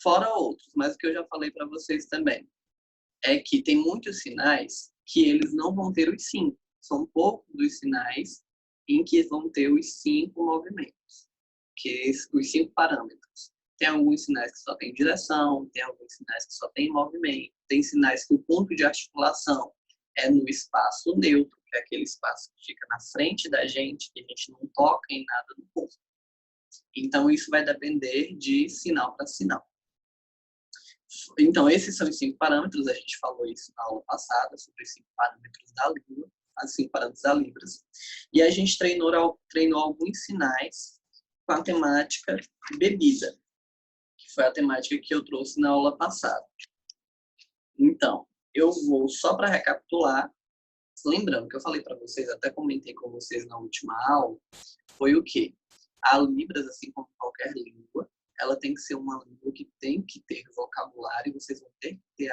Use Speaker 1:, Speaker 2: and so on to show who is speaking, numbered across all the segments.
Speaker 1: Fora outros, mas o que eu já falei para vocês também é que tem muitos sinais que eles não vão ter os 5. São poucos dos sinais em que vão ter os 5 movimentos, que os 5 parâmetros. Tem alguns sinais que só tem direção, tem alguns sinais que só tem movimento, tem sinais que o ponto de articulação é no espaço neutro, que é aquele espaço que fica na frente da gente, que a gente não toca em nada no corpo. Então, isso vai depender de sinal para sinal. Então, esses são os 5 parâmetros, a gente falou isso na aula passada, sobre os 5 parâmetros da língua, os 5 parâmetros da Libras. E a gente treinou alguns sinais com a temática bebida, que foi a temática que eu trouxe na aula passada. Então, eu vou, só para recapitular, lembrando que eu falei para vocês, até comentei com vocês na última aula, foi o quê? A Libras, assim como qualquer língua, ela tem que ser uma língua que tem que ter vocabulário, vocês vão ter que ter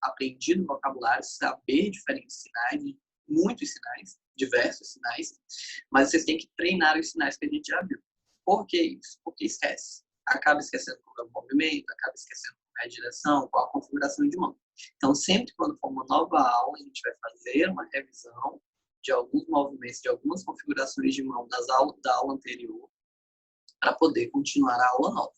Speaker 1: aprendido vocabulário, saber diferentes sinais, muitos sinais, diversos sinais, mas vocês têm que treinar os sinais que a gente já viu. Por que isso? Porque esquece. Acaba esquecendo qual é o movimento, acaba esquecendo qual é a direção, qual a configuração de mão. Então, sempre quando for uma nova aula, a gente vai fazer uma revisão de alguns movimentos, de algumas configurações de mão da aula anterior, para poder continuar a aula nova.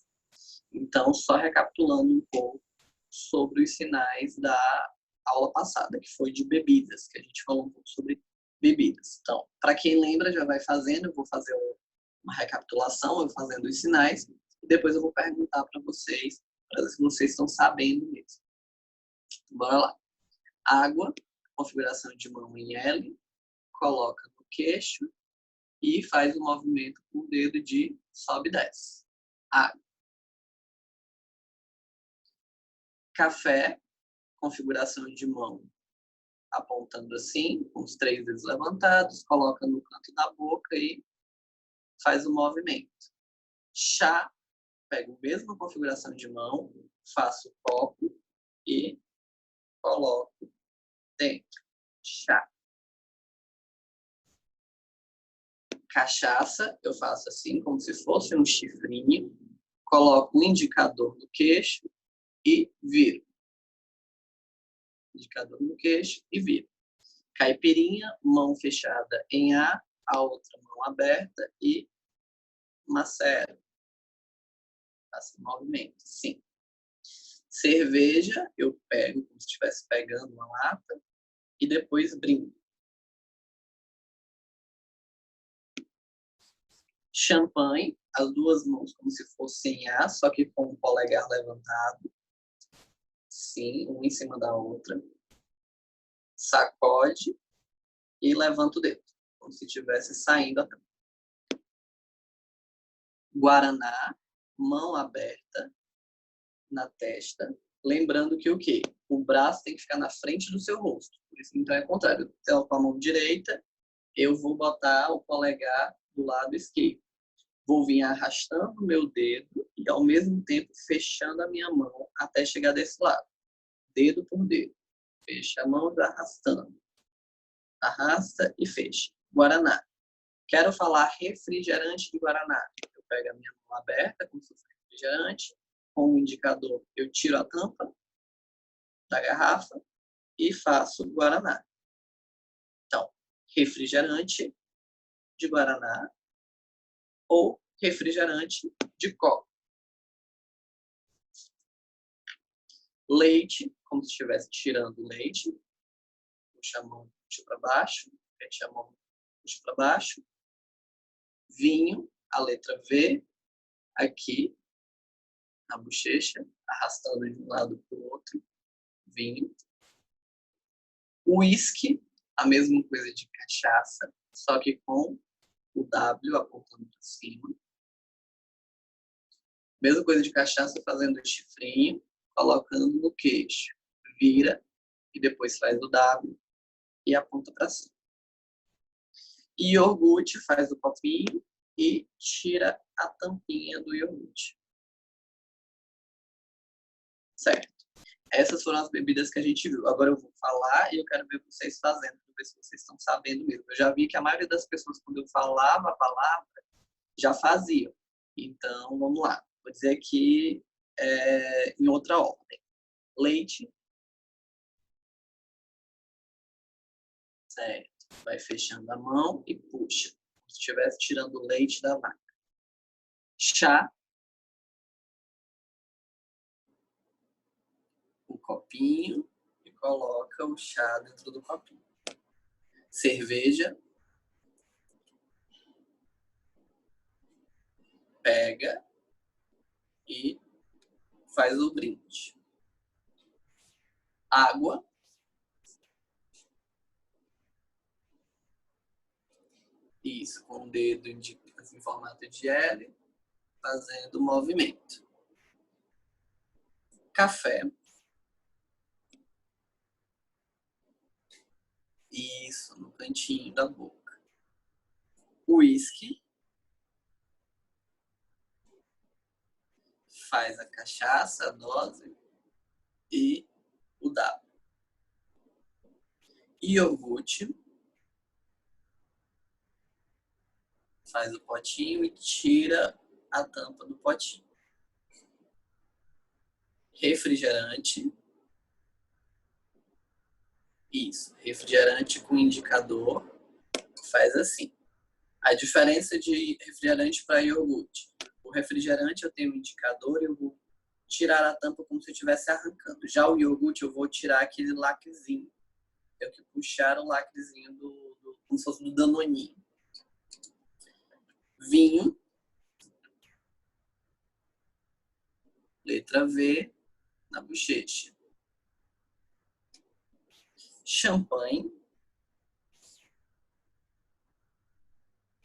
Speaker 1: Então, só recapitulando um pouco sobre os sinais da aula passada, que foi de bebidas, que a gente falou um pouco sobre bebidas. Então, para quem lembra, já vai fazendo, eu vou fazer uma recapitulação, eu fazendo os sinais, e depois eu vou perguntar para vocês, para ver se vocês estão sabendo mesmo. Bora lá. Água, configuração de mão em L, coloca no queixo e faz o movimento com o dedo de sobe e desce. Água. Café, configuração de mão apontando assim, com os 3 dedos levantados, coloca no canto da boca e faz o movimento. Chá, pego a mesma configuração de mão, faço o copo e coloco dentro. Chá. Cachaça, eu faço assim, como se fosse um chifrinho, coloco o indicador no queixo e viro. Indicador no queixo e viro. Caipirinha, mão fechada em A, a outra mão aberta e macero. Faço movimento, sim. Cerveja, eu pego como se estivesse pegando uma lata e depois brindo. Champanhe, as duas mãos como se fossem A, só que com o polegar levantado. Sim, uma em cima da outra. Sacode e levanta o dedo, como se estivesse saindo a tampa. Guaraná, mão aberta na testa, lembrando que o quê? O braço tem que ficar na frente do seu rosto. Por isso, então, é o contrário. Então, com a mão direita, eu vou botar o polegar do lado esquerdo. Vou vir arrastando o meu dedo e, ao mesmo tempo, fechando a minha mão até chegar desse lado. Dedo por dedo. Fecha a mão e vai arrastando. Arrasta e fecha. Guaraná. Quero falar refrigerante de Guaraná. Eu pego a minha mão aberta, como se fosse refrigerante. Com o indicador, eu tiro a tampa da garrafa e faço Guaraná. Então, refrigerante de Guaraná ou refrigerante de coco. Leite, como se estivesse tirando leite. Puxa a mão, puxa para baixo. Fecha a mão, puxa para baixo. Vinho, a letra V, aqui na bochecha, arrastando de um lado para o outro. Vinho. Whisky, a mesma coisa de cachaça, só que com o W apontando para cima. Mesma coisa de cachaça, fazendo o chifrinho, colocando no queixo. Vira e depois faz o W e aponta para cima. E iogurte, faz o copinho e tira a tampinha do iogurte. Certo. Essas foram as bebidas que a gente viu. Agora eu vou falar e eu quero ver vocês fazendo, para ver se vocês estão sabendo mesmo. Eu já vi que a maioria das pessoas, quando eu falava a palavra, já faziam. Então, vamos lá. Vou dizer aqui em outra ordem. Leite. Certo. Vai fechando a mão e puxa. Como se estivesse tirando o leite da vaca. Chá. Um copinho e coloca o chá dentro do copinho. Cerveja. Pega e faz o brinde. Água. Isso, com o dedo em formato de L, fazendo o movimento. Café. Isso, no cantinho da boca. Whisky. Faz a cachaça, a dose e o dado. Iogurte. Faz o potinho e tira a tampa do potinho. Refrigerante. Isso, refrigerante com indicador. Faz assim. A diferença de refrigerante para iogurte. O refrigerante eu tenho um indicador e eu vou tirar a tampa como se eu estivesse arrancando. Já o iogurte eu vou tirar aquele lacrezinho. Tenho que puxar o lacrezinho como se fosse do Danoninho. Vinho. Letra V na bochecha. Champanhe.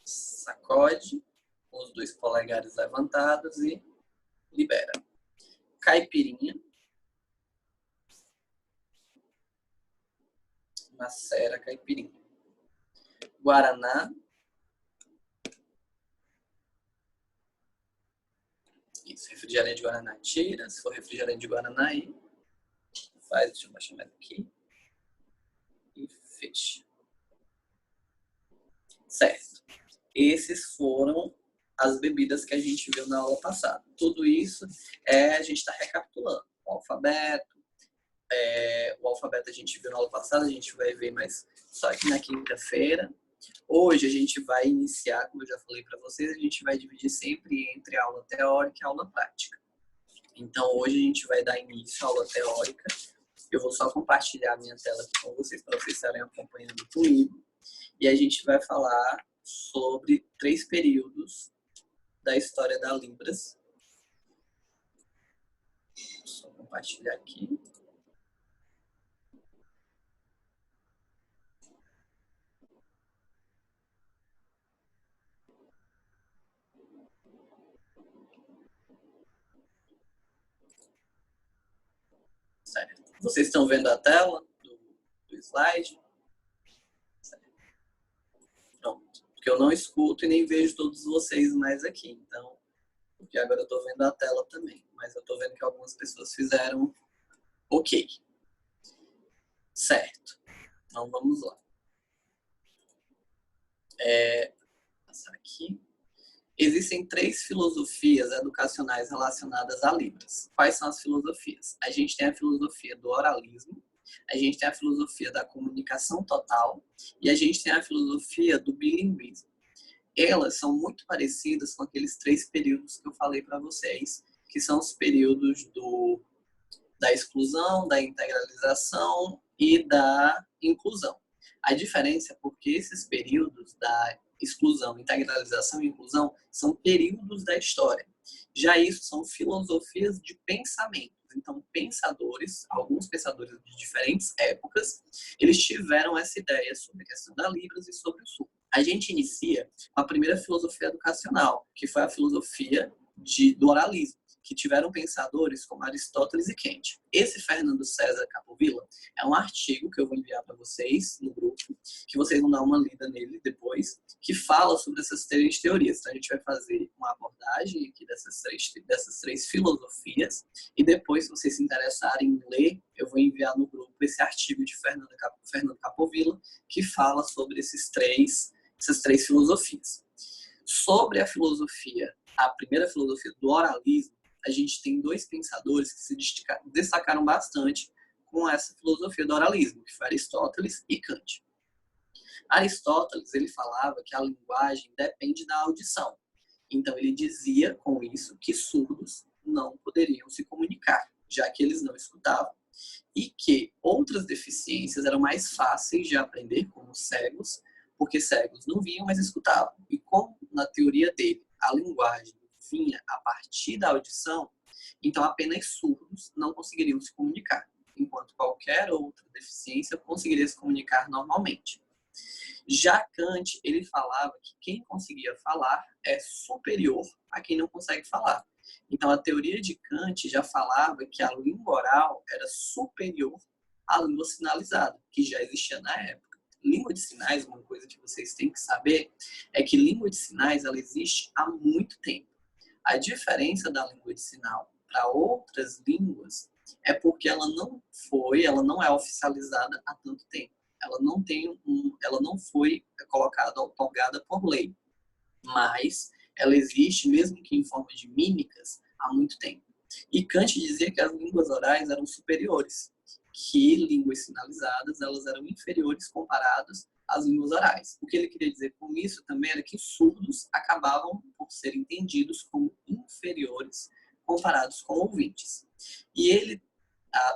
Speaker 1: Sacode com os 2 polegares levantados e libera. Caipirinha. Macera a caipirinha. Guaraná. Isso, refrigerante de Guaraná tira. Se for refrigerante de Guaraná, aí faz, deixa eu baixar mais aqui. E fecha. Certo. Esses foram as bebidas que a gente viu na aula passada. Tudo isso a gente está recapitulando. O alfabeto. O alfabeto a gente viu na aula passada, a gente vai ver mais só aqui na quinta-feira. Hoje a gente vai iniciar, como eu já falei para vocês, a gente vai dividir sempre entre aula teórica e aula prática. Então hoje a gente vai dar início à aula teórica. Eu vou só compartilhar a minha tela aqui com vocês para vocês estarem acompanhando comigo. E a gente vai falar sobre 3 períodos da história da Libras. Vou só compartilhar aqui. Certo. Vocês estão vendo a tela do slide? Certo. Pronto. Porque eu não escuto e nem vejo todos vocês mais aqui. Então, porque agora eu estou vendo a tela também. Mas eu estou vendo que algumas pessoas fizeram ok. Certo. Então, vamos lá. Passar aqui. Existem 3 filosofias educacionais relacionadas a Libras. Quais são as filosofias? A gente tem a filosofia do oralismo, a gente tem a filosofia da comunicação total e a gente tem a filosofia do bilinguismo. Elas são muito parecidas com aqueles 3 períodos que eu falei para vocês, que são os períodos da exclusão, da integralização e da inclusão. A diferença é porque esses períodos da exclusão, integralização e inclusão são períodos da história. Já isso são filosofias de pensamento. Então, pensadores, alguns pensadores de diferentes épocas, eles tiveram essa ideia sobre a questão da Libras e sobre o Sul. A gente inicia com a primeira filosofia educacional, que foi a filosofia do oralismo, que tiveram pensadores como Aristóteles e Kant. Esse Fernando César Capovilla é um artigo que eu vou enviar para vocês no grupo, que vocês vão dar uma lida nele depois, que fala sobre essas 3 teorias. Então, a gente vai fazer uma abordagem aqui dessas três filosofias e depois, se vocês se interessarem em ler, eu vou enviar no grupo esse artigo de Fernando Capovilla, que fala sobre essas três filosofias. Sobre a primeira filosofia do oralismo, a gente tem dois pensadores que se destacaram bastante com essa filosofia do oralismo, que foi Aristóteles e Kant. Aristóteles, ele falava que a linguagem depende da audição. Então, ele dizia com isso que surdos não poderiam se comunicar, já que eles não escutavam. E que outras deficiências eram mais fáceis de aprender, como cegos, porque cegos não viam, mas escutavam. E como, na teoria dele, a linguagem vinha a partir da audição, então apenas surdos não conseguiriam se comunicar, enquanto qualquer outra deficiência conseguiria se comunicar normalmente. Já Kant, ele falava que quem conseguia falar é superior a quem não consegue falar. Então, a teoria de Kant já falava que a língua oral era superior à língua sinalizada, que já existia na época. Língua de sinais, uma coisa que vocês têm que saber, é que língua de sinais ela existe há muito tempo. A diferença da língua de sinal para outras línguas é porque ela não é oficializada há tanto tempo. Ela não foi colocada, otorgada por lei, mas ela existe, mesmo que em forma de mímicas, há muito tempo. E Kant dizia que as línguas orais eram superiores, que línguas sinalizadas elas eram inferiores comparadas às línguas orais. O que ele queria dizer com isso também era que surdos acabavam por ser entendidos como inferiores comparados com ouvintes. E ele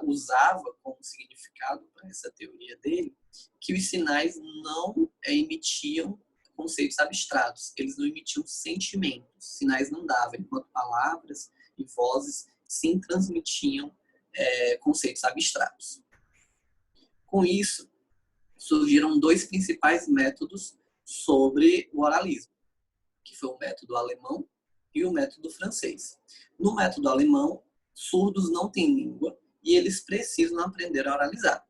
Speaker 1: usava como significado para essa teoria dele que os sinais não emitiam conceitos abstratos, eles não emitiam sentimentos, sinais não davam, enquanto palavras e vozes sim transmitiam conceitos abstratos. Com isso, surgiram dois principais métodos sobre o oralismo, que foi o método alemão e o método francês. No método alemão, surdos não têm língua e eles precisam aprender a oralizar.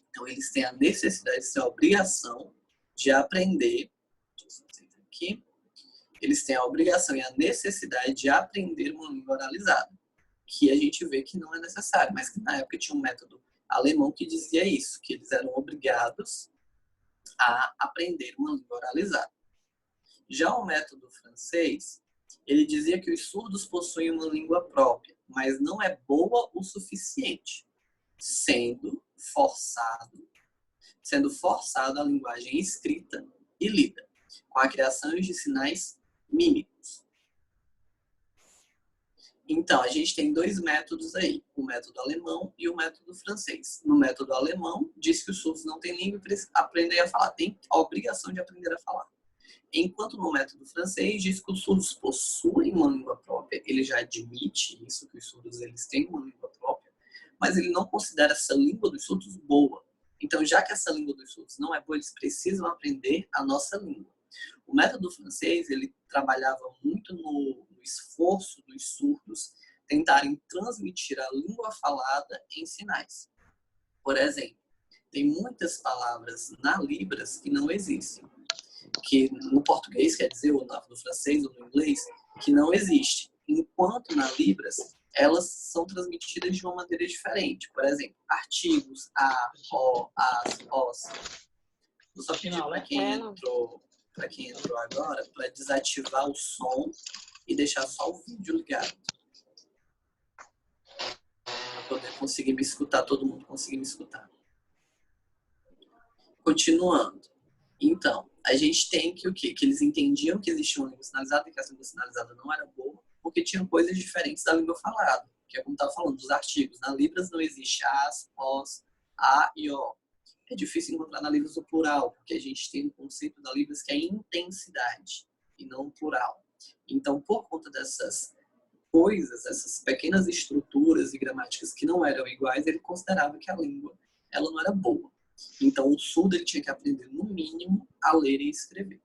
Speaker 1: Então, eles têm a necessidade, a obrigação de aprender. Aqui, eles têm a obrigação e a necessidade de aprender uma língua oralizada, que a gente vê que não é necessário, mas que na época tinha um método alemão que dizia isso, que eles eram obrigados a aprender uma língua oralizada. Já o método francês, ele dizia que os surdos possuem uma língua própria, mas não é boa o suficiente, sendo forçado a linguagem escrita e lida, com a criação de sinais mímicos. Então, a gente tem dois métodos aí, o método alemão e o método francês. No método alemão, diz que os surdos não têm língua e precisam aprender a falar, tem a obrigação de aprender a falar. Enquanto no método francês, diz que os surdos possuem uma língua própria, ele já admite isso, que os surdos eles têm uma língua própria, mas ele não considera essa língua dos surdos boa. Então, já que essa língua dos surdos não é boa, eles precisam aprender a nossa língua. O método francês, ele trabalhava muito no esforço dos surdos tentarem transmitir a língua falada em sinais. Por exemplo, tem muitas palavras na Libras que não existem, que no português quer dizer, ou no francês ou no inglês, que não existe. Enquanto na Libras, elas são transmitidas de uma maneira diferente. Por exemplo, artigos, a, o, as, os. Eu só pedi para quem entrou agora, para desativar o som e deixar só o vídeo ligado. Para poder conseguir me escutar, todo mundo conseguir me escutar. Continuando. Então, a gente tem que o quê? Que eles entendiam que existia uma língua sinalizada e que essa língua sinalizada não era boa, porque tinham coisas diferentes da língua falada. Que é como estava falando, dos artigos. Na Libras não existe as, os, a e o. É difícil encontrar na Libras o plural, porque a gente tem um conceito da Libras que é intensidade, e não plural. Então, por conta dessas coisas, essas pequenas estruturas e gramáticas que não eram iguais, ele considerava que a língua ela não era boa. Então, o surdo ele tinha que aprender, no mínimo, a ler e escrever.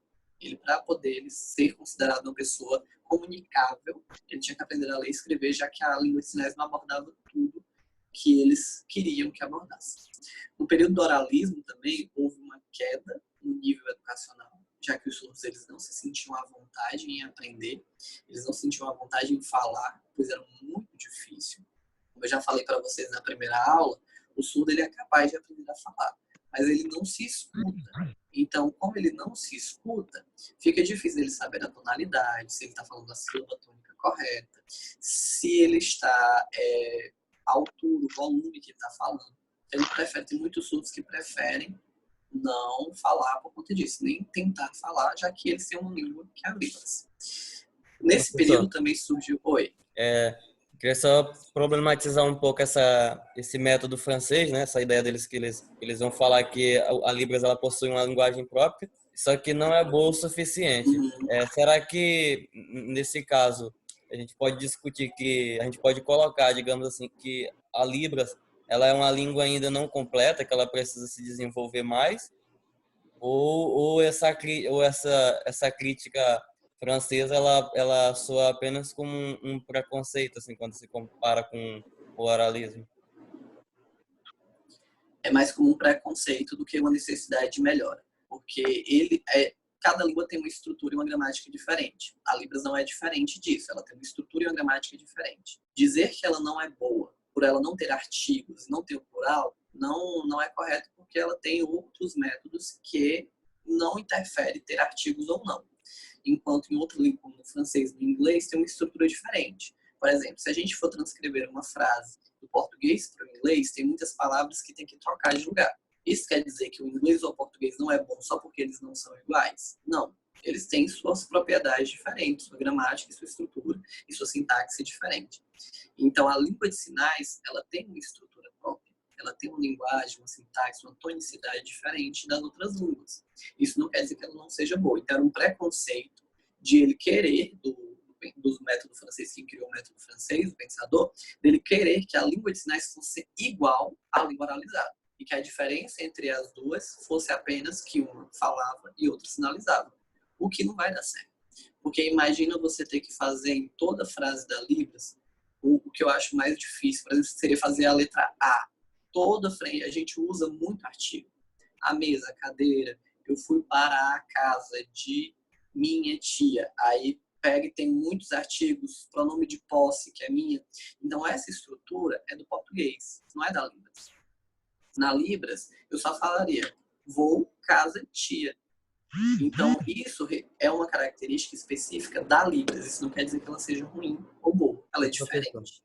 Speaker 1: Para poder ser considerado uma pessoa comunicável, ele tinha que aprender a ler e escrever, já que a língua de sinais não abordava tudo que eles queriam que abordasse. No período do oralismo também houve uma queda no nível educacional, já que os surdos eles não se sentiam à vontade em aprender, eles não se sentiam à vontade em falar, pois era muito difícil. Como eu já falei para vocês na primeira aula, o surdo ele é capaz de aprender a falar, mas ele não se escuta. Então, como ele não se escuta, fica difícil ele saber a tonalidade, se ele está falando a sílaba tônica correta, se ele está a altura, o volume que ele está falando. Ele prefere, tem muitos surdos que preferem não falar por conta disso, nem tentar falar, já que eles têm uma língua que é a Libras. Nesse
Speaker 2: Professor,
Speaker 1: período também surgiu... Oi.
Speaker 2: queria só problematizar um pouco esse método francês, né? Essa ideia deles que eles vão falar que a Libras ela possui uma linguagem própria, só que não é boa o suficiente.
Speaker 1: Uhum.
Speaker 2: Será que nesse caso a gente pode discutir que a gente pode colocar, digamos assim, que a Libras ela é uma língua ainda não completa, que ela precisa se desenvolver mais, ou essa crítica francesa ela soa apenas como um preconceito assim quando se compara com o oralismo.
Speaker 1: É mais como um preconceito do que uma necessidade de melhora, porque cada língua tem uma estrutura e uma gramática diferente. A Libras não é diferente disso, ela tem uma estrutura e uma gramática diferente. Dizer que ela não é boa por ela não ter artigos, não ter o plural, não é correto, porque ela tem outros métodos que não interferem ter artigos ou não. Enquanto em outra língua, como no francês e no inglês, tem uma estrutura diferente. Por exemplo, se a gente for transcrever uma frase do português para o inglês, tem muitas palavras que tem que trocar de lugar. Isso quer dizer que o inglês ou o português não é bom só porque eles não são iguais? Não. Eles têm suas propriedades diferentes, sua gramática, sua estrutura e sua sintaxe diferente. Então, a língua de sinais, ela tem uma estrutura própria. Ela tem uma linguagem, uma sintaxe, uma tonicidade diferente das outras línguas. Isso não quer dizer que ela não seja boa. Então, era um preconceito de ele querer, do método francês, que criou o método francês, o pensador, dele querer que a língua de sinais fosse igual à língua oralizada. E que a diferença entre as duas fosse apenas que uma falava e outra sinalizava. O que não vai dar certo. Porque imagina você ter que fazer em toda frase da Libras, o que eu acho mais difícil, por exemplo, seria fazer a letra A. Toda frente, a gente usa muito artigo. A mesa, a cadeira, eu fui para a casa de minha tia. Aí pega e tem muitos artigos, pronome de posse, que é minha. Então, essa estrutura é do português, não é da Libras. Na Libras, eu só falaria vou, casa, tia. Então, isso é uma característica específica da Libras. Isso não quer dizer que ela seja ruim ou boa. Ela é
Speaker 2: Professor,
Speaker 1: diferente.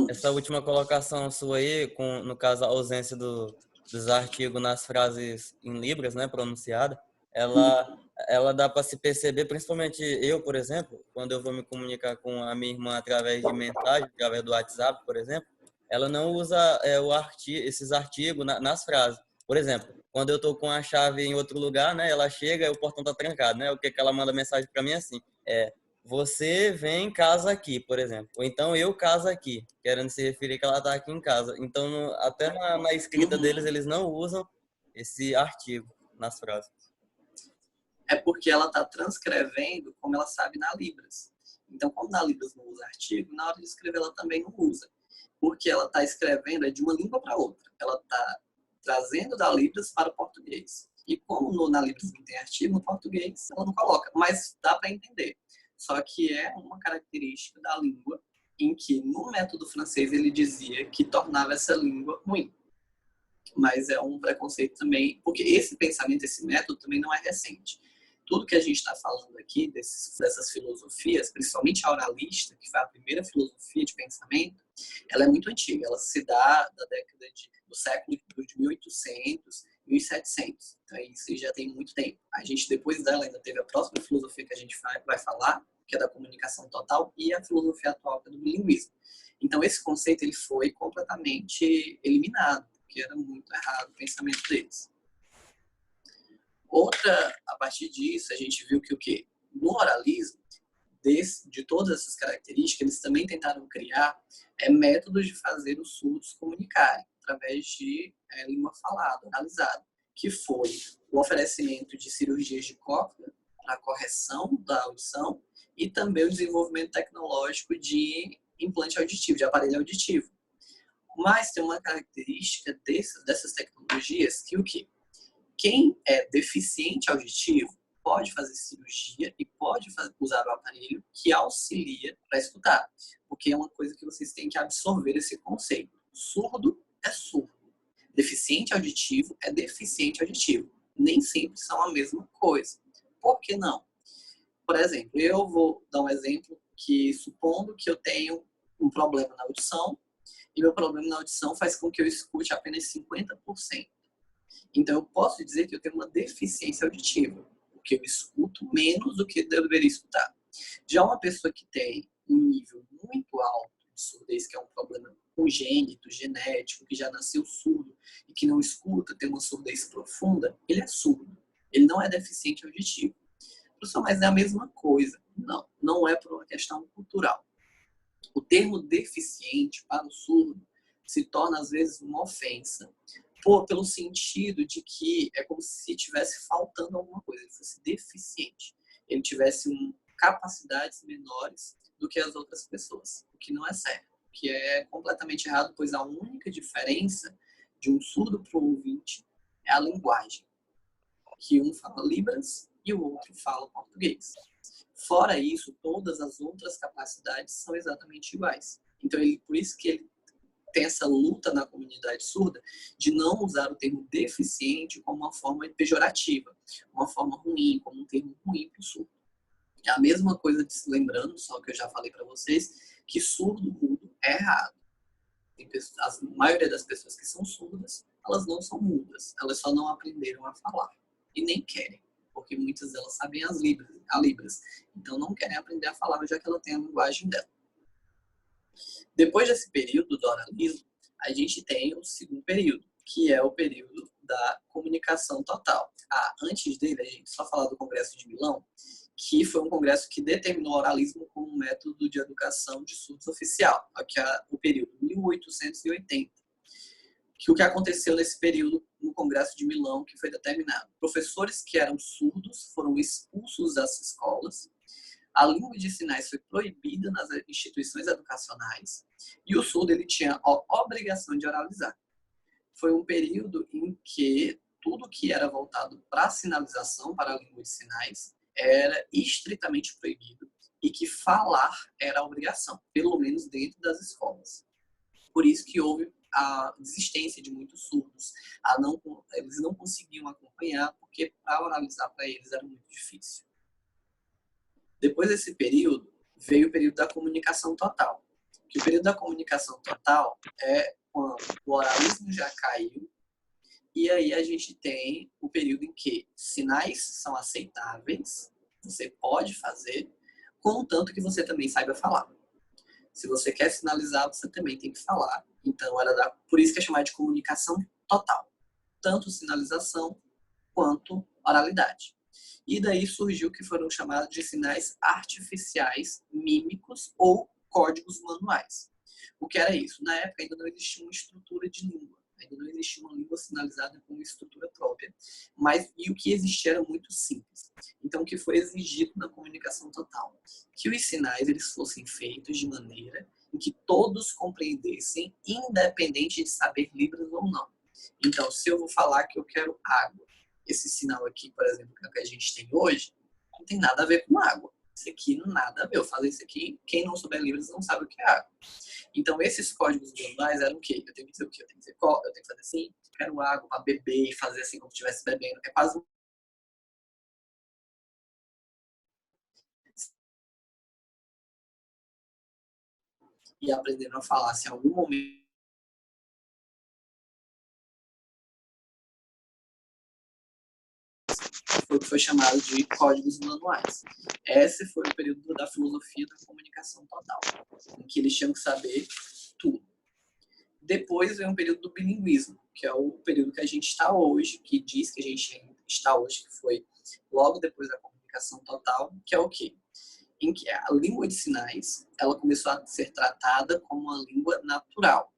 Speaker 2: essa última colocação sua aí, no caso a ausência dos artigos nas frases em Libras, né, pronunciada, ela, ela dá para se perceber, principalmente eu, por exemplo, quando eu vou me comunicar com a minha irmã através de mensagem, através do WhatsApp, por exemplo, ela não usa esses artigos nas frases. Por exemplo, quando eu estou com a chave em outro lugar, né, ela chega e o portão está trancado, né, o que ela manda mensagem para mim é assim, você vem casa aqui, por exemplo. Ou então eu casa aqui, querendo se referir que ela está aqui em casa. Então, até na escrita deles, eles não usam esse artigo nas frases.
Speaker 1: É porque ela está transcrevendo como ela sabe na Libras. Então, como na Libras não usa artigo, na hora de escrever ela também não usa. Porque ela está escrevendo de uma língua para outra. Ela está trazendo da Libras para o português. E como na Libras não tem artigo, no português ela não coloca. Mas dá para entender. Só que é uma característica da língua em que, no método francês, ele dizia que tornava essa língua ruim. Mas é um preconceito também, porque esse pensamento, esse método também não é recente. Tudo que a gente está falando aqui, dessas filosofias, principalmente a oralista, que foi a primeira filosofia de pensamento, ela é muito antiga. Ela se dá da década do século de 1800, 1700. Então, isso já tem muito tempo. A gente, depois dela, ainda teve a próxima filosofia que a gente vai falar, que é da comunicação total, e a filosofia atual, que é do bilinguismo. Então, esse conceito ele foi completamente eliminado, porque era muito errado o pensamento deles. A partir disso, a gente viu que o quê? No oralismo, de todas essas características, eles também tentaram criar métodos de fazer os surdos comunicarem, através de língua falada, oralizada, que foi o oferecimento de cirurgias de cóclea para a correção da audição e também o desenvolvimento tecnológico de implante auditivo, de aparelho auditivo. Mas tem uma característica dessas tecnologias que o quê? Quem é deficiente auditivo pode fazer cirurgia e pode usar o aparelho que auxilia para escutar. Porque é uma coisa que vocês têm que absorver esse conceito. Surdo é surdo. Deficiente auditivo é deficiente auditivo. Nem sempre são a mesma coisa. Por que não? Por exemplo, eu vou dar um exemplo que supondo que eu tenho um problema na audição, e meu problema na audição faz com que eu escute apenas 50%. Então, eu posso dizer que eu tenho uma deficiência auditiva, porque eu escuto menos do que eu deveria escutar. Já uma pessoa que tem um nível muito alto de surdez, que é um problema congênito, genético, que já nasceu surdo e que não escuta, tem uma surdez profunda, ele é surdo. Ele não é deficiente auditivo. Professor, mas é a mesma coisa. Não, não é por uma questão cultural. O termo deficiente para o surdo se torna, às vezes, uma ofensa, pelo sentido de que é como se tivesse faltando alguma coisa, ele fosse deficiente, ele tivesse capacidades menores do que as outras pessoas, o que não é certo, o que é completamente errado, pois a única diferença de um surdo para um ouvinte é a linguagem, que um fala Libras e o outro fala português. Fora isso, todas as outras capacidades são exatamente iguais. Então, por isso que ele tem essa luta na comunidade surda de não usar o termo deficiente como uma forma pejorativa, uma forma ruim, como um termo ruim para o surdo. É a mesma coisa, lembrando, só que eu já falei para vocês, que surdo mudo é errado. A maioria das pessoas que são surdas, elas não são mudas, elas só não aprenderam a falar e nem querem, porque muitas delas sabem a Libras, então não querem aprender a falar, já que ela tem a linguagem dela. Depois desse período do oralismo, a gente tem o segundo período, que é o período da comunicação total. Antes dele, a gente só falar do Congresso de Milão, que foi um congresso que determinou o oralismo como um método de educação de surdos oficial, que é o período 1880. O que aconteceu nesse período no Congresso de Milão, que foi determinado? Professores que eram surdos foram expulsos das escolas, a língua de sinais foi proibida nas instituições educacionais e o surdo ele tinha a obrigação de oralizar. Foi um período em que tudo que era voltado para a sinalização, para a língua de sinais, era estritamente proibido e que falar era a obrigação, pelo menos dentro das escolas. Por isso que houve a desistência de muitos surdos. Eles não conseguiam acompanhar porque para oralizar para eles era muito difícil. Depois desse período, veio o período da comunicação total. Que o período da comunicação total é quando o oralismo já caiu e aí a gente tem o período em que sinais são aceitáveis, você pode fazer, contanto que você também saiba falar. Se você quer sinalizar, você também tem que falar. Então, por isso que é chamado de comunicação total. Tanto sinalização quanto oralidade. E daí surgiu o que foram chamados de sinais artificiais, mímicos ou códigos manuais. O que era isso? Na época ainda não existia uma estrutura de língua, ainda não existia uma língua sinalizada com uma estrutura própria, e o que existia era muito simples. Então, o que foi exigido na comunicação total? Que os sinais eles fossem feitos de maneira em que todos compreendessem, independente de saber Libras ou não. Então, se eu vou falar que eu quero água, esse sinal aqui, por exemplo, que a gente tem hoje, não tem nada a ver com água. Isso aqui não nada a ver. Eu falei isso aqui, quem não souber Libras não sabe o que é água. Então, esses códigos manuais eram o quê? Eu tenho que dizer o quê? Eu tenho que fazer assim, quero água para beber e fazer assim como se estivesse bebendo. É quase e aprendendo a falar. Se em algum momento foi o que foi chamado de códigos manuais. Esse foi o período da filosofia da comunicação total, em que eles tinham que saber tudo. Depois vem um período do bilinguismo, que é o período que a gente está hoje, que diz que a gente está hoje, que foi logo depois da comunicação total, que é o quê? Em que a língua de sinais ela começou a ser tratada como uma língua natural.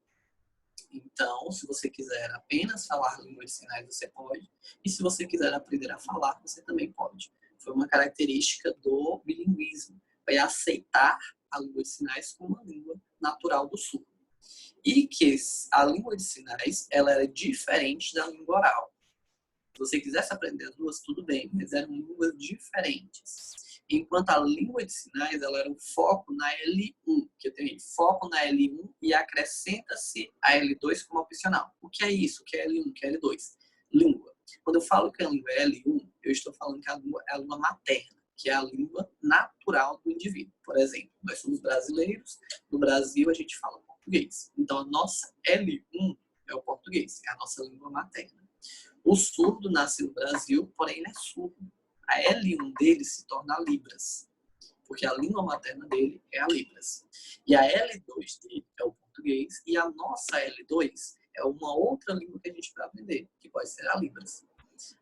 Speaker 1: Então, se você quiser apenas falar língua de sinais, você pode. E se você quiser aprender a falar, você também pode. Foi uma característica do bilinguismo. Foi aceitar a língua de sinais como uma língua natural do surdo. E que a língua de sinais ela era diferente da língua oral. Se você quisesse aprender as duas, tudo bem, mas eram línguas diferentes. Enquanto a língua de sinais ela era o foco na L1, que eu tenho foco na L1 e acrescenta-se a L2 como opcional. O que é isso? O que é L1? O que é L2? Língua. Quando eu falo que a língua é L1, eu estou falando que a língua é a língua materna. que é a língua natural do indivíduo. Por exemplo, nós somos brasileiros, no Brasil a gente fala português. Então, a nossa L1 é o português, é a nossa língua materna. O surdo nasce no Brasil, porém ele é surdo. A L1 dele se torna Libras, porque a língua materna dele é a Libras. E a L2 dele é o português, e a nossa L2 é uma outra língua que a gente vai aprender, que pode ser a Libras.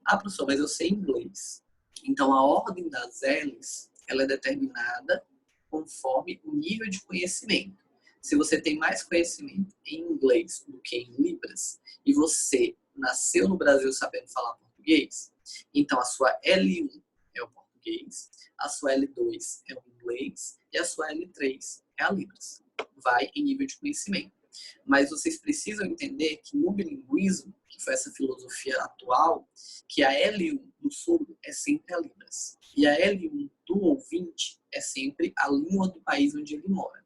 Speaker 1: Ah, professor, mas eu sei inglês. Então, a ordem das L's, ela é determinada conforme o nível de conhecimento. Se você tem mais conhecimento em inglês do que em Libras, e você nasceu no Brasil sabendo falar português, então a sua L1 é o português, a sua L2 é o inglês e a sua L3 é a Libras. Vai em nível de conhecimento. Mas vocês precisam entender que no bilinguismo, que foi essa filosofia atual, que a L1 do surdo é sempre a Libras. E a L1 do ouvinte é sempre a língua do país onde ele mora.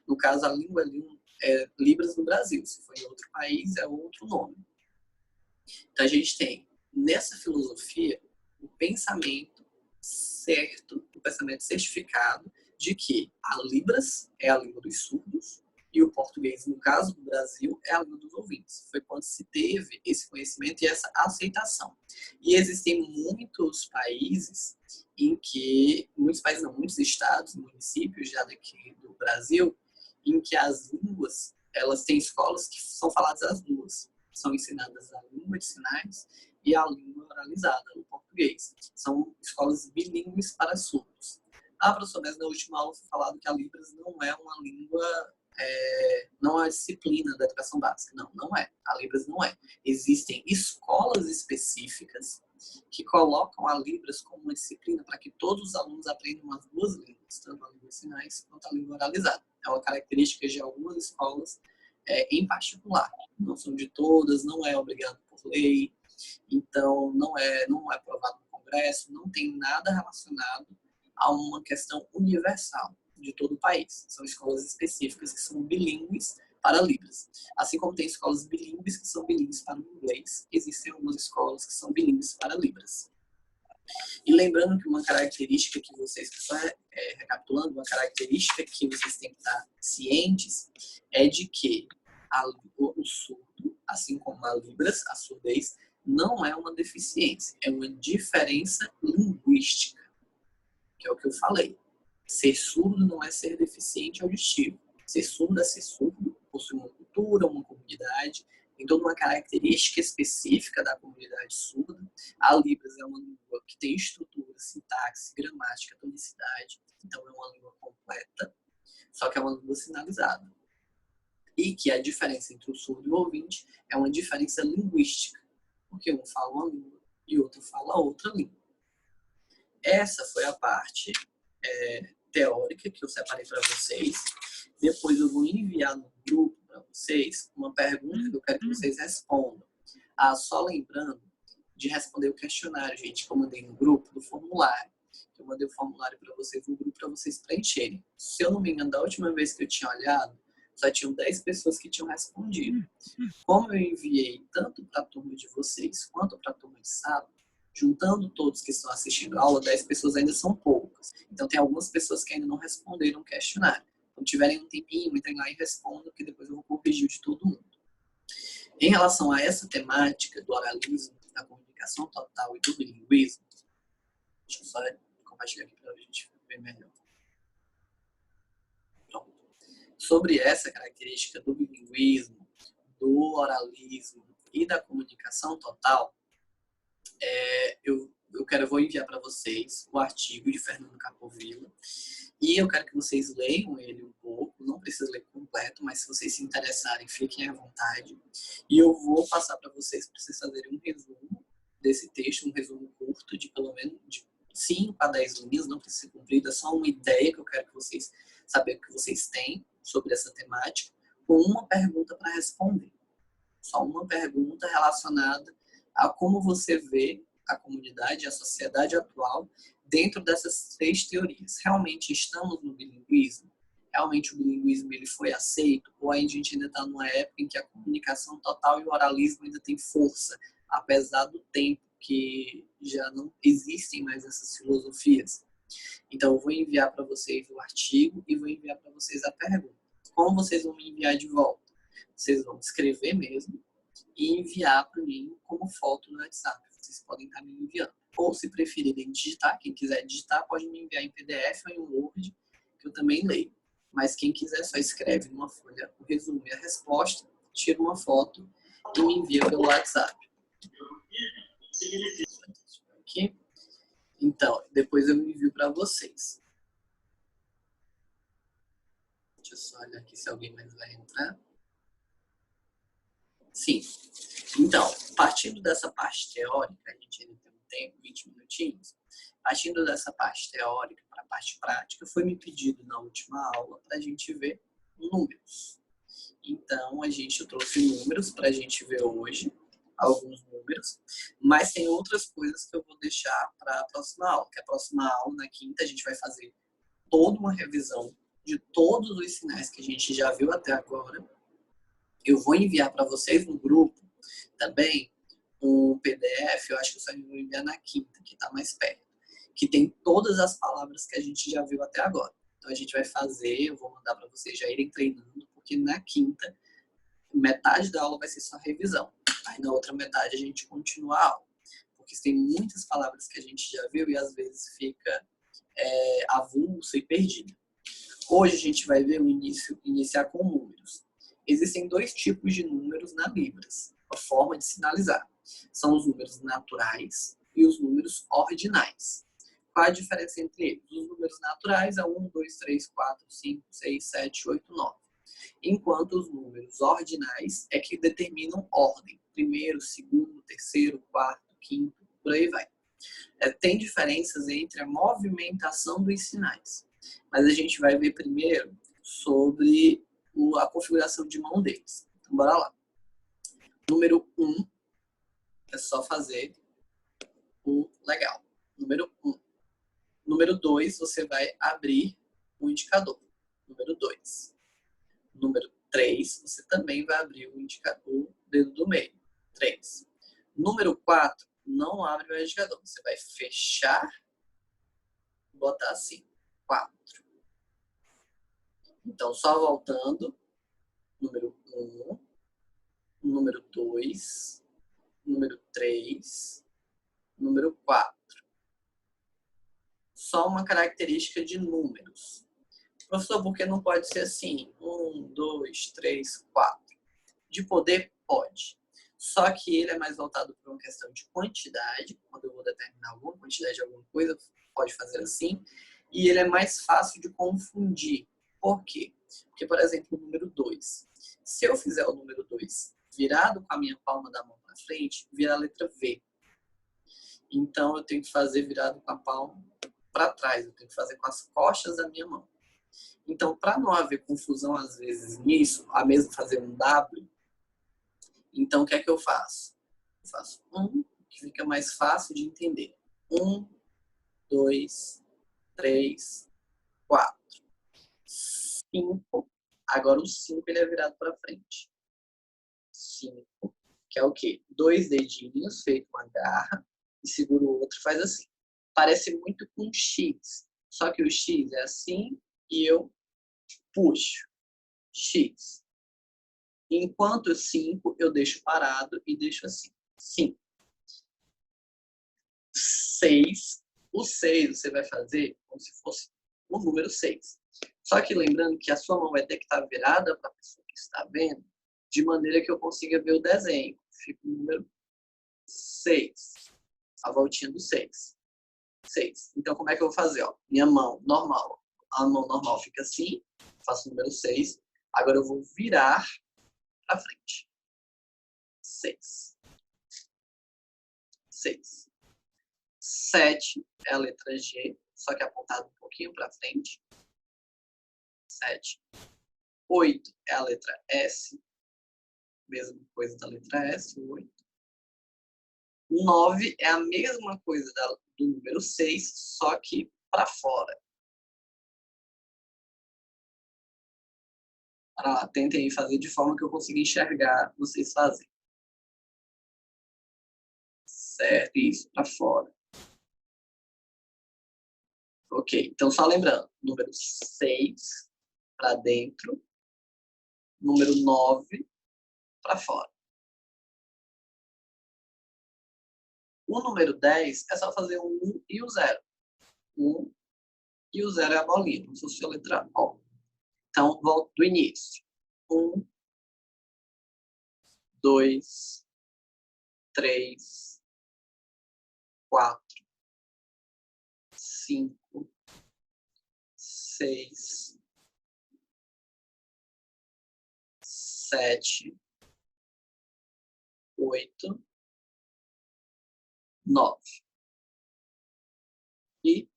Speaker 1: No caso, a língua L1 é Libras no Brasil. Se for em outro país, é outro nome. Então, a gente tem, nessa filosofia, o pensamento certo, o pensamento certificado de que a Libras é a língua dos surdos e o português, no caso do Brasil, é a língua dos ouvintes. Foi quando se teve esse conhecimento e essa aceitação. E existem muitos países em que, muitos estados, municípios já daqui do Brasil, em que as línguas, elas têm escolas que são faladas as duas. São ensinadas a língua de sinais e a língua oralizada, o português. São escolas bilíngues para surdos. Ah, professor, mas na última aula foi falado que a Libras não é uma língua, não é uma disciplina da educação básica. Não, não é. A Libras não é. Existem escolas específicas que colocam a Libras como uma disciplina para que todos os alunos aprendam as duas línguas, tanto a língua de sinais quanto a língua oralizada. É uma característica de algumas escolas em particular. Não são de todas, não é obrigado por lei, então não é aprovado no Congresso, não tem nada relacionado a uma questão universal de todo o país. São escolas específicas que são bilíngues para Libras. Assim como tem escolas bilíngues que são bilíngues para o inglês, existem algumas escolas que são bilíngues para Libras. E lembrando que uma característica que vocês, só recapitulando, uma característica que vocês têm que estar cientes é de que o surdo, assim como a Libras, a surdez, não é uma deficiência, é uma diferença linguística, que é o que eu falei. Ser surdo não é ser deficiente auditivo. Ser surdo é ser surdo, possui uma cultura, uma comunidade, tem toda uma característica específica da comunidade surda. A Libras é uma língua que tem estrutura, sintaxe, gramática, tonicidade. Então, é uma língua completa, só que é uma língua sinalizada. E que a diferença entre o surdo e o ouvinte é uma diferença linguística, porque um fala uma língua e o outro fala outra língua. Essa foi a parte teórica que eu separei para vocês. Depois eu vou enviar no grupo para vocês uma pergunta que eu quero que vocês respondam. Só lembrando de responder o questionário, gente, que eu mandei no grupo do formulário. Eu mandei o formulário para vocês no grupo para vocês preencherem. Se eu não me engano, da última vez que eu tinha olhado, só tinham 10 pessoas que tinham respondido. Como eu enviei tanto para a turma de vocês quanto para a turma de sábado, juntando todos que estão assistindo a aula, 10 pessoas ainda são poucas. Então, tem algumas pessoas que ainda não responderam o questionário. Então, tiverem um tempinho, entrem lá e respondam, que depois eu vou corrigir de todo mundo. Em relação a essa temática do oralismo, da comunicação total e do bilinguismo, deixa eu só compartilhar aqui para a gente ver melhor. Pronto. Sobre essa característica do bilinguismo, do oralismo e da comunicação total, eu vou enviar para vocês o artigo de Fernando Capovilla e eu quero que vocês leiam ele um pouco, não precisa ler completo, mas se vocês se interessarem, fiquem à vontade. E eu vou passar para vocês fazerem um resumo desse texto, um resumo curto de pelo menos de 5 a 10 linhas, não precisa ser comprido, é só uma ideia que eu quero que vocês saibam que vocês têm sobre essa temática, com uma pergunta para responder. Só uma pergunta relacionada a como você vê a comunidade, a sociedade atual dentro dessas 3 teorias. Realmente estamos no bilinguismo? Realmente o bilinguismo ele foi aceito? Ou a gente ainda está numa época em que a comunicação total e o oralismo ainda tem força, apesar do tempo que já não existem mais essas filosofias? Então, eu vou enviar para vocês o artigo e vou enviar para vocês a pergunta. Como vocês vão me enviar de volta? Vocês vão escrever mesmo e enviar para mim como foto no WhatsApp. Vocês podem estar me enviando. Ou, se preferirem digitar, quem quiser digitar, pode me enviar em PDF ou em Word, que eu também leio. Mas quem quiser só escreve numa folha o resumo e a resposta, tira uma foto e me envia pelo WhatsApp. Aqui. Então, depois eu envio para vocês. Deixa eu só olhar aqui se alguém mais vai entrar. Sim. Então, partindo dessa parte teórica, a gente ainda tem um tempo, 20 minutinhos. Partindo dessa parte teórica para a parte prática, foi me pedido na última aula para a gente ver números. Então, eu trouxe números para a gente ver hoje, alguns números, mas tem outras coisas que eu vou deixar para a próxima aula, que a próxima aula, na quinta, a gente vai fazer toda uma revisão de todos os sinais que a gente já viu até agora. Eu vou enviar para vocês no grupo também um PDF, eu acho que eu só vou enviar na quinta, que está mais perto, que tem todas as palavras que a gente já viu até agora. Então a gente vai fazer, eu vou mandar para vocês já irem treinando, porque na quinta, metade da aula vai ser só revisão. Aí na outra metade a gente continua a aula. Porque tem muitas palavras que a gente já viu e às vezes fica avulso e perdido. Hoje a gente vai ver iniciar com números. Existem dois tipos de números na Libras, a forma de sinalizar. São os números naturais e os números ordinais. Qual a diferença entre eles? Os números naturais é 1, 2, 3, 4, 5, 6, 7, 8, 9. Enquanto os números ordinais é que determinam ordem. Primeiro, segundo, terceiro, quarto, quinto, por aí vai. Tem diferenças entre a movimentação dos sinais. Mas a gente vai ver primeiro sobre a configuração de mão deles. Então, bora lá. Número 1 é só fazer o legal. Número 1. Número 2, você vai abrir o indicador. Número 2. Número 3, você também vai abrir o indicador, o dedo do meio. 3. Número 4, não abre o indicador. Você vai fechar e botar assim. 4. Então, só voltando. Número 1, número 2, número 3, número 4. Só uma característica de números. Professor, por que não pode ser assim? 1, 2, 3, 4. De poder, pode. Só que ele é mais voltado para uma questão de quantidade. Quando eu vou determinar alguma quantidade de alguma coisa, pode fazer assim. E ele é mais fácil de confundir. Por quê? Porque, por exemplo, o número 2. Se eu fizer o número 2 virado com a minha palma da mão para frente, vira a letra V. Então, eu tenho que fazer virado com a palma para trás. Eu tenho que fazer com as costas da minha mão. Então, para não haver confusão, às vezes, nisso, a mesmo fazer um W, então, o que é que eu faço? Eu faço 1, que fica mais fácil de entender. 1, 2, 3, 4, 5. Agora o 5 ele é virado para frente. 5, que é o quê? 2 dedinhos feito uma garra e segura o outro e faz assim. Parece muito com X, só que o X é assim e eu puxo. X. Enquanto o 5 eu deixo parado e deixo assim. 5. 6. O 6 você vai fazer como se fosse o número 6. Só que lembrando que a sua mão vai ter que estar virada para a pessoa que está vendo, de maneira que eu consiga ver o desenho. Fica o número 6. A voltinha do 6. 6. Então, como é que eu vou fazer? Ó, minha mão normal. A mão normal fica assim. Faço o número 6. Agora eu vou virar para frente. 6. 6. 7 é a letra G, só que apontado um pouquinho para frente. 7. 8 é a letra S, mesma coisa da letra S, 8. 9 é a mesma coisa do número 6, só que para fora. Para lá, tentem fazer de forma que eu consiga enxergar vocês fazem. Certo, isso, para fora. Ok, então só lembrando, número 6 para dentro, número 9 para fora. O número 10 é só fazer o 1 e o 0. 1 e o 0 é a bolinha, como se fosse a letra O. Então, volto do início. 1, 2, 3, 4, 5, 6, 7, 8, 9 e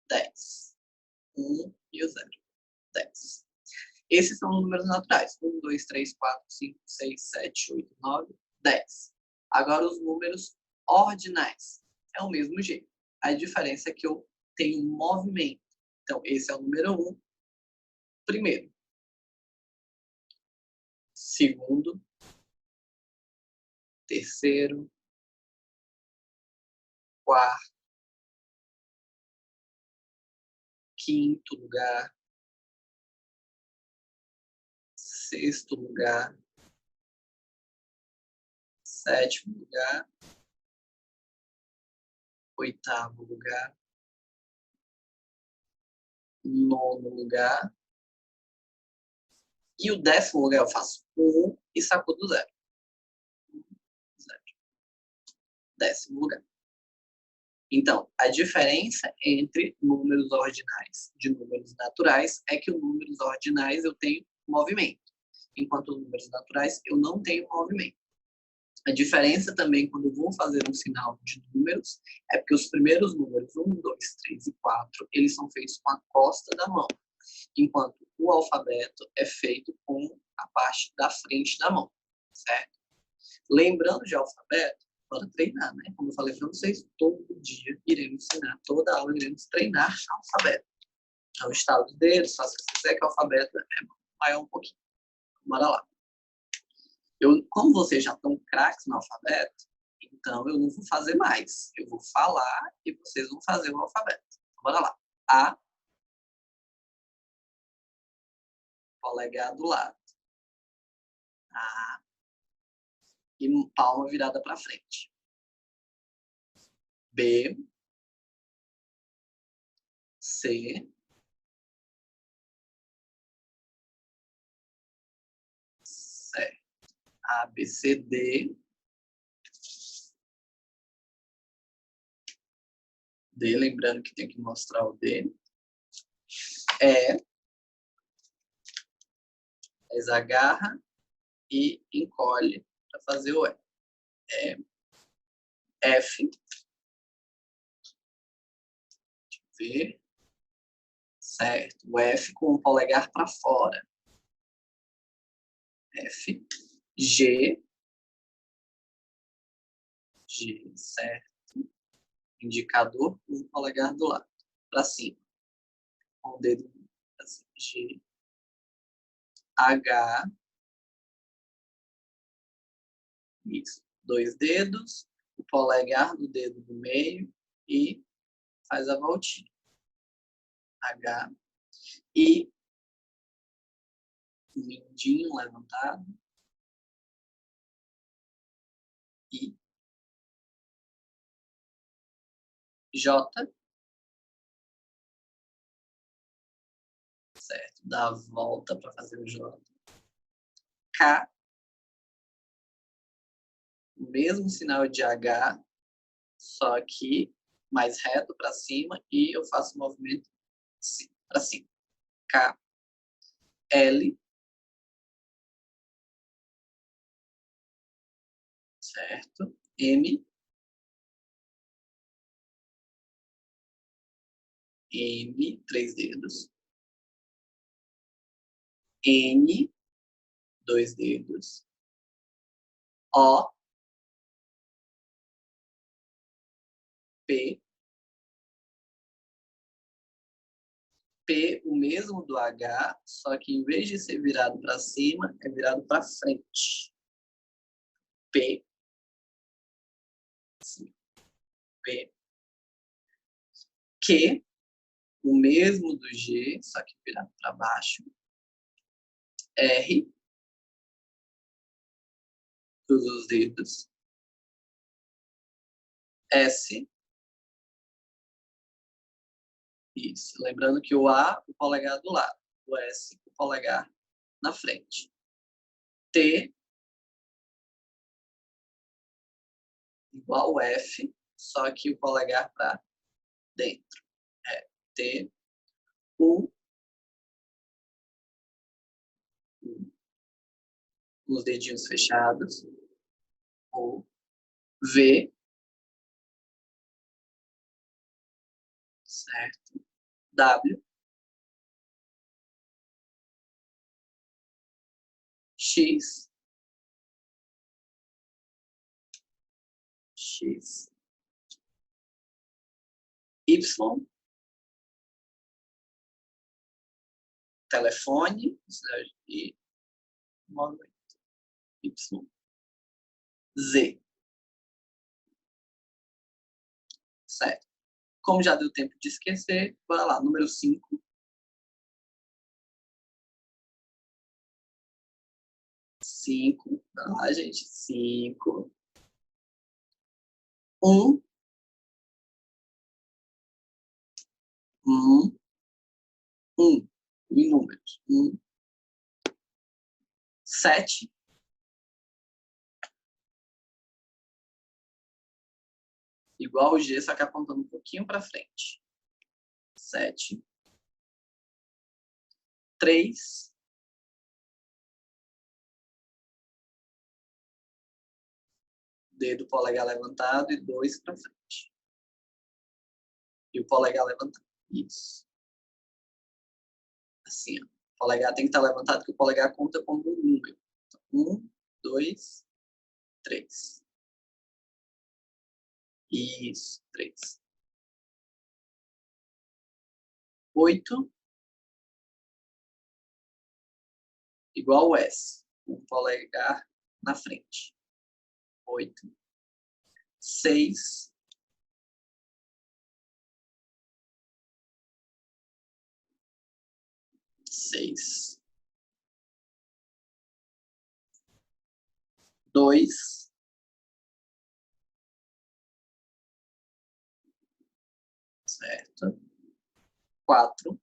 Speaker 1: 10. 1 e o 0. 10. Esses são os números naturais. 1, 2, 3, 4, 5, 6, 7, 8, 9, 10. Agora os números ordinais. É o mesmo jeito. A diferença é que eu tenho um movimento. Então, esse é o número 1. Primeiro. Segundo. Terceiro. Quarto. Quinto lugar. Sexto lugar. Sétimo lugar. Oitavo lugar. Nono lugar. E o 10º lugar eu faço 1 e sacudo 0. 0. 10º lugar. Então, a diferença entre números ordinais de números naturais é que os números ordinais eu tenho movimento, enquanto os números naturais eu não tenho movimento. A diferença também, quando eu vou fazer um sinal de números, é porque os primeiros números, 1, 2, 3 e 4, eles são feitos com a costa da mão, enquanto o alfabeto é feito com a parte da frente da mão, certo? Lembrando de alfabeto, para treinar, né? Como eu falei para vocês, todo dia iremos ensinar, toda aula iremos treinar alfabeto. Então, estalo de dedos, faça o que quiser, que o alfabeto é maior um pouquinho. Bora lá. Como vocês já estão craques no alfabeto, então eu não vou fazer mais. Eu vou falar e vocês vão fazer o alfabeto. Bora lá. A, polegar do lado. A, e palma virada para frente. B, C, certo. A, B, C, D. D, lembrando que tem que mostrar o D. E, eles agarra e encolhe para fazer o E. F, deixa eu ver, certo, o F com o polegar para fora. F, G, certo, indicador com o polegar do lado, para cima, com o dedo para cima. G, H, isso, 2 dedos, o polegar do dedo do meio e faz a voltinha. H, I, mindinho levantado, I, J, certo, dá a volta para fazer o J. K, o mesmo sinal de H, só que mais reto para cima e eu faço o movimento para cima. K, L, certo, M, 3 dedos, N, 2 dedos, O, P, P, o mesmo do H, só que em vez de ser virado para cima, é virado para frente. P, P, Q, o mesmo do G, só que virado para baixo. R, cruza os dedos. S, isso. Lembrando que o A, o polegar do lado. O S, o polegar na frente. T, igual ao F, só que o polegar para dentro. É T, U, os dedinhos fechados. U, V, certo? W, X, X, Y, telefone, e movimento. Y, Z. Certo. Como já deu tempo de esquecer, bora lá. Número 5. 5. Vai lá, gente. 5. 1. 1. 1. Em números. 1. 7. Igual o G, só que apontando um pouquinho para frente. 7. 3. Dedo polegar levantado e 2 para frente. E o polegar levantado. Isso. Assim, ó. O polegar tem que estar levantado, porque o polegar conta como um número. 1, 2, 3. Isso, 3. 8. Igual o S. Um polegar na frente. 8. 6. 6. 2. certo? 4.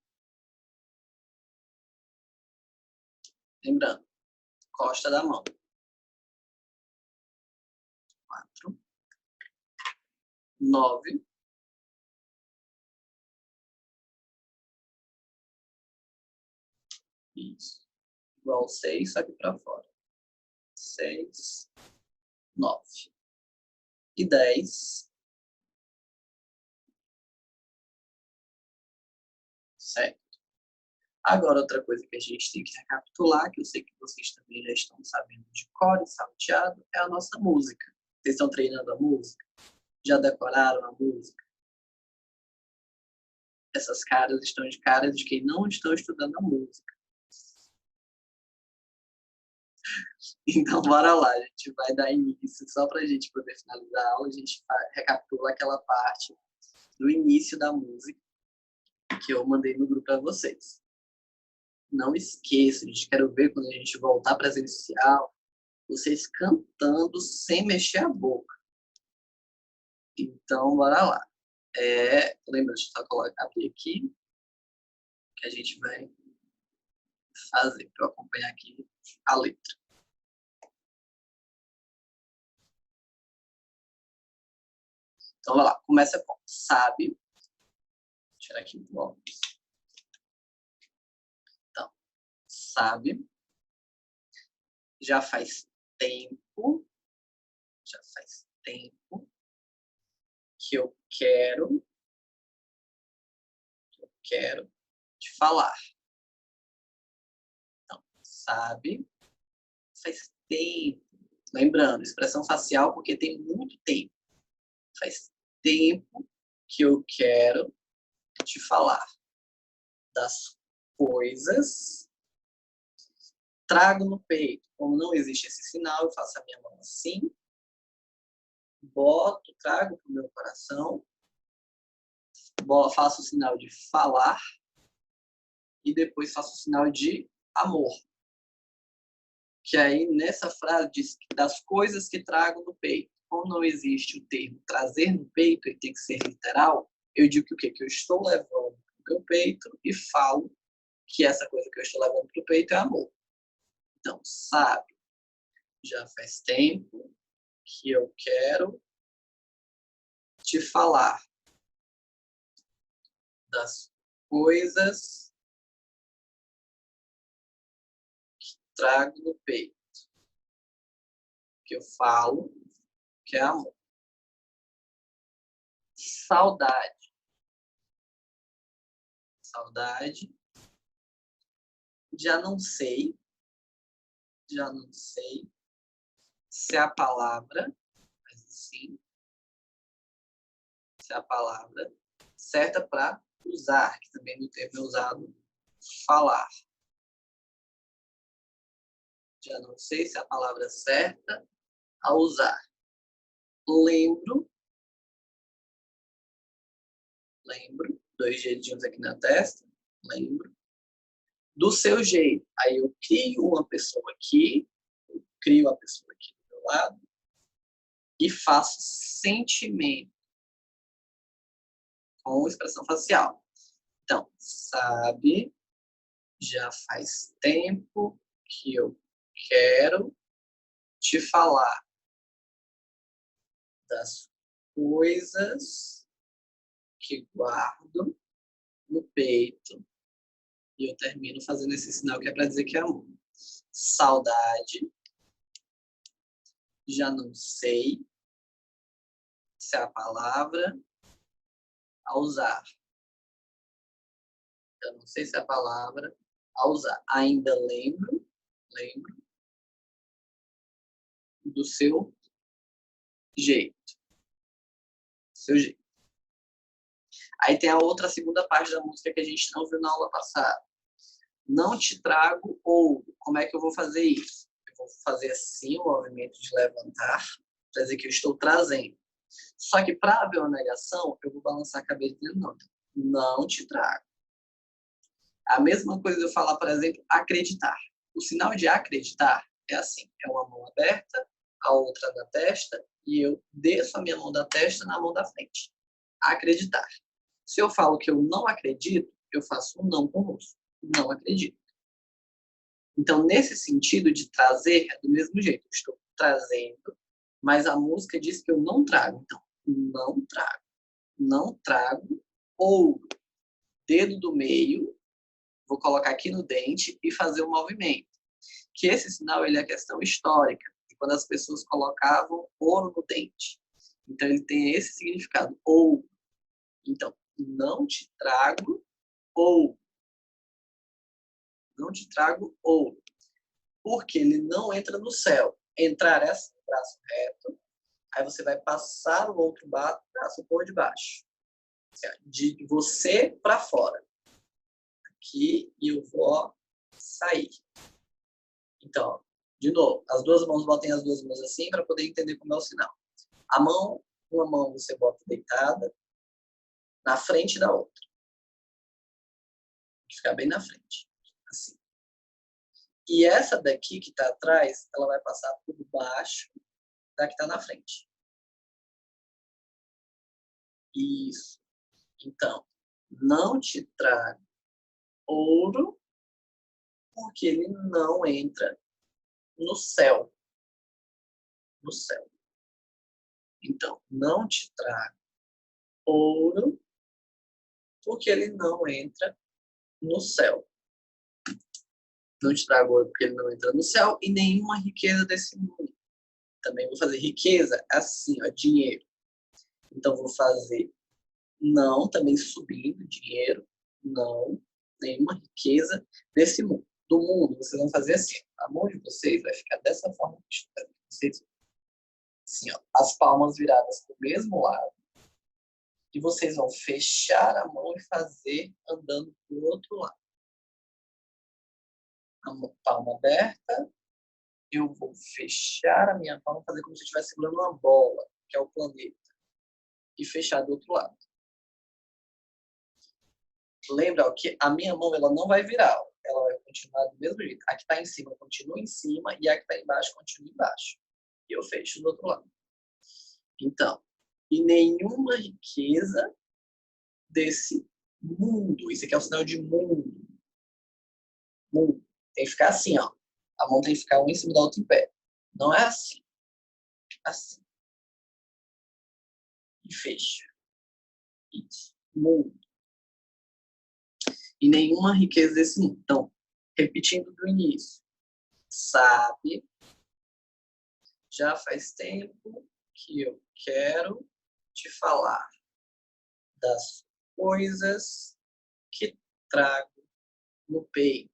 Speaker 1: Lembrando, costa da mão. 4. 9. Isso. Igual 6, só que para fora. 6, 9. E 10. Certo. Agora, outra coisa que a gente tem que recapitular, que eu sei que vocês também já estão sabendo de cor e salteado, é a nossa música. Vocês estão treinando a música? Já decoraram a música? Essas caras estão de caras de quem não estão estudando a música. Então, bora lá. A gente vai dar início, só para a gente poder finalizar a aula, a gente recapitula aquela parte do início da música que eu mandei no grupo para vocês. Não esqueça, a gente quer ver quando a gente voltar presencial, vocês cantando sem mexer a boca. Então, bora lá. Lembra de só abrir aqui, que a gente vai fazer para eu acompanhar aqui a letra. Então, vai lá. Começa com sabe. Vou tirar aqui o óculos. Então, sabe. Já faz tempo que eu quero te falar. Então, sabe, faz tempo. Lembrando, expressão facial porque tem muito tempo. Faz tempo que eu quero te falar das coisas. Trago no peito. Como não existe esse sinal, eu faço a minha mão assim. Trago para o meu coração. faço o sinal de falar e depois faço o sinal de amor. Que aí, nessa frase, diz que das coisas que trago no peito. Como não existe o termo trazer no peito, ele tem que ser literal, eu digo que o quê? Que eu estou levando para o meu peito e falo que essa coisa que eu estou levando para o peito é amor. Então, sabe, já faz tempo que eu quero te falar das coisas que trago no peito, que eu falo que é amor. Saudade. Saudade. Já não sei se é a palavra, mas sim, se é a palavra certa para usar, que também no termo é usado falar. Já não sei se é a palavra certa a usar. Lembro, 2 dedinhos aqui na testa, lembro, do seu jeito. Aí eu crio uma pessoa aqui, eu crio a pessoa aqui do meu lado e faço sentimento com expressão facial. Então, sabe, já faz tempo que eu quero te falar das coisas que guardo no peito e eu termino fazendo esse sinal que é para dizer que é amor. Saudade, já não sei se é a palavra a usar. Já não sei se é a palavra a usar. Ainda lembro do seu jeito. Seu jeito. Aí tem a segunda parte da música que a gente não viu na aula passada. Não te trago ouro. Como é que eu vou fazer isso? Eu vou fazer assim o movimento de levantar, para dizer que eu estou trazendo. Só que para haver uma negação, eu vou balançar a cabeça dizendo não. Não te trago. A mesma coisa eu falar, por exemplo, acreditar. O sinal de acreditar é assim, é uma mão aberta, a outra na testa, e eu desço a minha mão da testa na mão da frente. Acreditar. Se eu falo que eu não acredito, eu faço um não com o rosto. Não acredito. Então, nesse sentido de trazer, é do mesmo jeito. Eu estou trazendo, mas a música diz que eu não trago. Então, não trago. Não trago ouro. Dedo do meio, vou colocar aqui no dente e fazer um movimento. Que esse sinal ele é questão histórica, de quando as pessoas colocavam ouro no dente. Então, ele tem esse significado, ouro. Então, não te trago ouro. Não te trago ouro. Porque ele não entra no céu. Entrar é assim, braço reto, aí você vai passar o outro braço por debaixo. De você para fora. Aqui e eu vou sair. Então, de novo, as duas mãos, botem as duas mãos assim para poder entender como é o sinal. Uma mão você bota deitada na frente da outra. Ficar bem na frente. Assim. E essa daqui que está atrás, ela vai passar por baixo da que está na frente. Isso. Então, não te trago ouro porque ele não entra no céu. No céu. Então, não te trago ouro porque ele não entra no céu. Não te trago ouro porque ele não entra no céu e nenhuma riqueza desse mundo. Também vou fazer riqueza assim, ó, dinheiro. Então, vou fazer não, também subindo dinheiro, não, nenhuma riqueza desse mundo. Do mundo, vocês vão fazer assim. A mão de vocês vai ficar dessa forma. Vocês, assim, ó, as palmas viradas para o mesmo lado. E vocês vão fechar a mão e fazer andando para o outro lado. A palma aberta, eu vou fechar a minha palma, fazer como se eu estivesse segurando uma bola, que é o planeta, e fechar do outro lado. Lembra ó, que a minha mão ela não vai virar, ó. Ela vai continuar do mesmo jeito. A que está em cima continua em cima e a que está embaixo continua embaixo. E eu fecho do outro lado. Então, e nenhuma riqueza desse mundo. Isso aqui é o sinal de mundo. Mundo. Tem que ficar assim, ó. A mão tem que ficar uma em cima da outra em pé. Não é assim. Assim. E fecha. Isso. Mundo. E nenhuma riqueza desse mundo. Então, repetindo do início. Sabe, já faz tempo que eu quero te falar das coisas que trago no peito.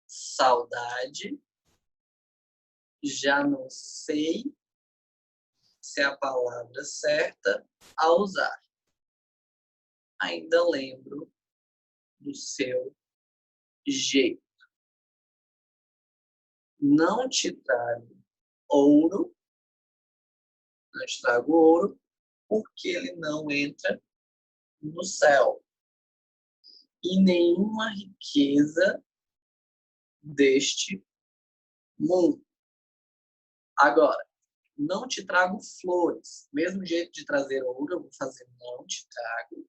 Speaker 1: Saudade, já não sei se é a palavra certa a usar. Ainda lembro do seu jeito. Não te trago ouro, não te trago ouro, porque ele não entra no céu. E nenhuma riqueza deste mundo. Agora, não te trago flores. Mesmo jeito de trazer ouro, eu vou fazer não te trago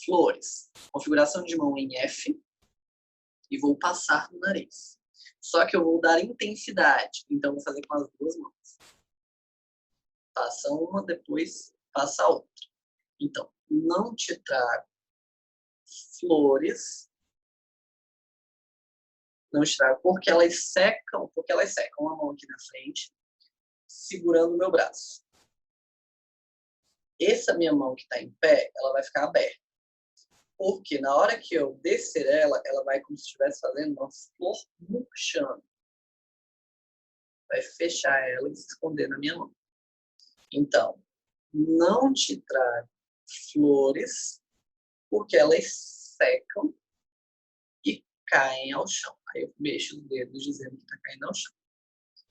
Speaker 1: flores. Configuração de mão em F e vou passar no nariz. Só que eu vou dar intensidade. Então, vou fazer com as duas mãos. Passa uma, depois passa a outra. Então, não te trago flores. Não te trago porque elas secam. Porque elas secam. Uma mão aqui na frente, segurando o meu braço. Essa minha mão que está em pé, ela vai ficar aberta. Porque na hora que eu descer ela, ela vai como se estivesse fazendo uma flor murchando. Vai fechar ela e se esconder na minha mão. Então, não te trago flores, porque elas secam e caem ao chão. Aí eu mexo os dedos dizendo que está caindo ao chão.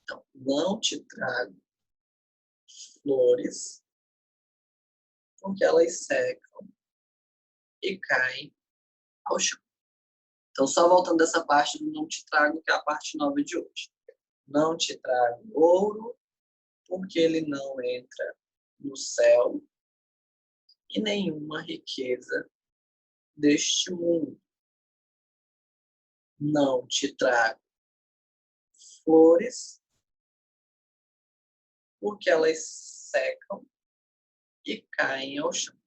Speaker 1: Então, não te trago flores, porque elas secam e caem ao chão. Então, só voltando dessa parte do não te trago, que é a parte nova de hoje. Não te trago ouro, porque ele não entra no céu, e nenhuma riqueza deste mundo. Não te trago flores, porque elas secam e caem ao chão.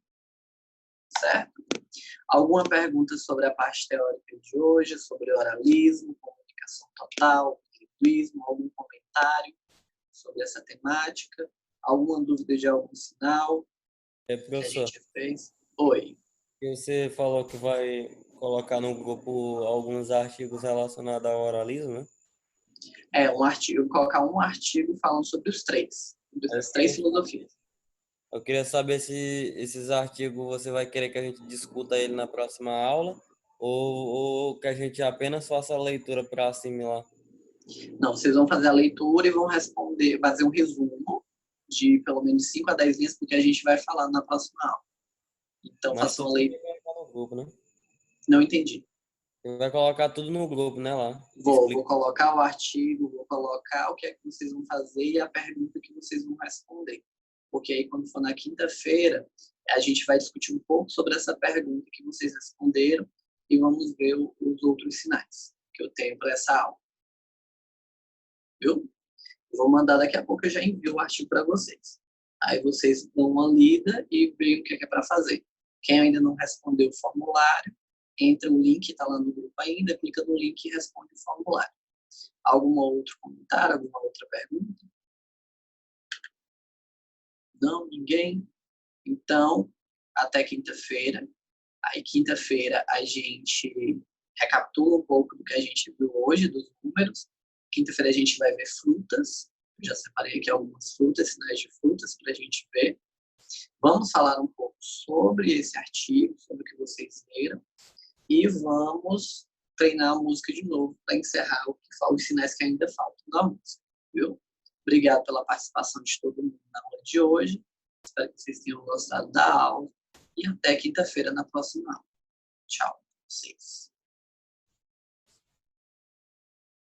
Speaker 1: Certo? Alguma pergunta sobre a parte teórica de hoje, sobre oralismo, comunicação total, linguismo, algum comentário sobre essa temática? Alguma dúvida de algum sinal que a
Speaker 2: Professor,
Speaker 1: gente fez? Oi.
Speaker 2: você falou que vai colocar no grupo alguns artigos relacionados ao oralismo, né?
Speaker 1: Um artigo, colocar um artigo falando sobre os três, sobre as três filosofias.
Speaker 2: Eu queria saber se esses artigos você vai querer que a gente discuta ele na próxima aula ou que a gente apenas faça a leitura para assimilar.
Speaker 1: Não, vocês vão fazer a leitura e vão responder, fazer um resumo de pelo menos 5 a 10 linhas, porque a gente vai falar na próxima aula. Então,
Speaker 2: Mas
Speaker 1: façam
Speaker 2: tudo
Speaker 1: a leitura.
Speaker 2: vai estar no grupo, né?
Speaker 1: Não entendi.
Speaker 2: Você vai colocar tudo no grupo, né, lá?
Speaker 1: Vou colocar o artigo, vou colocar o que é que vocês vão fazer e a pergunta que vocês vão responder. Porque aí, quando for na quinta-feira, a gente vai discutir um pouco sobre essa pergunta que vocês responderam e vamos ver os outros sinais que eu tenho para essa aula. Viu? Eu vou mandar daqui a pouco, eu já envio o artigo para vocês. Aí vocês dão uma lida e veem o que é para fazer. Quem ainda não respondeu o formulário, entra o link, está lá no grupo ainda, clica no link e responde o formulário. Algum outro comentário, alguma outra pergunta? Não? Ninguém? Então, até quinta-feira. Aí, quinta-feira, a gente recapitula um pouco do que a gente viu hoje, dos números. Quinta-feira, a gente vai ver frutas. Eu já separei aqui algumas frutas, sinais de frutas, para a gente ver. Vamos falar um pouco sobre esse artigo, sobre o que vocês viram. E vamos treinar a música de novo para encerrar os sinais que ainda faltam na música. Viu? Obrigado pela participação de todo mundo na aula de hoje. Espero que vocês tenham gostado da aula. e até quinta-feira na próxima aula. Tchau, vocês.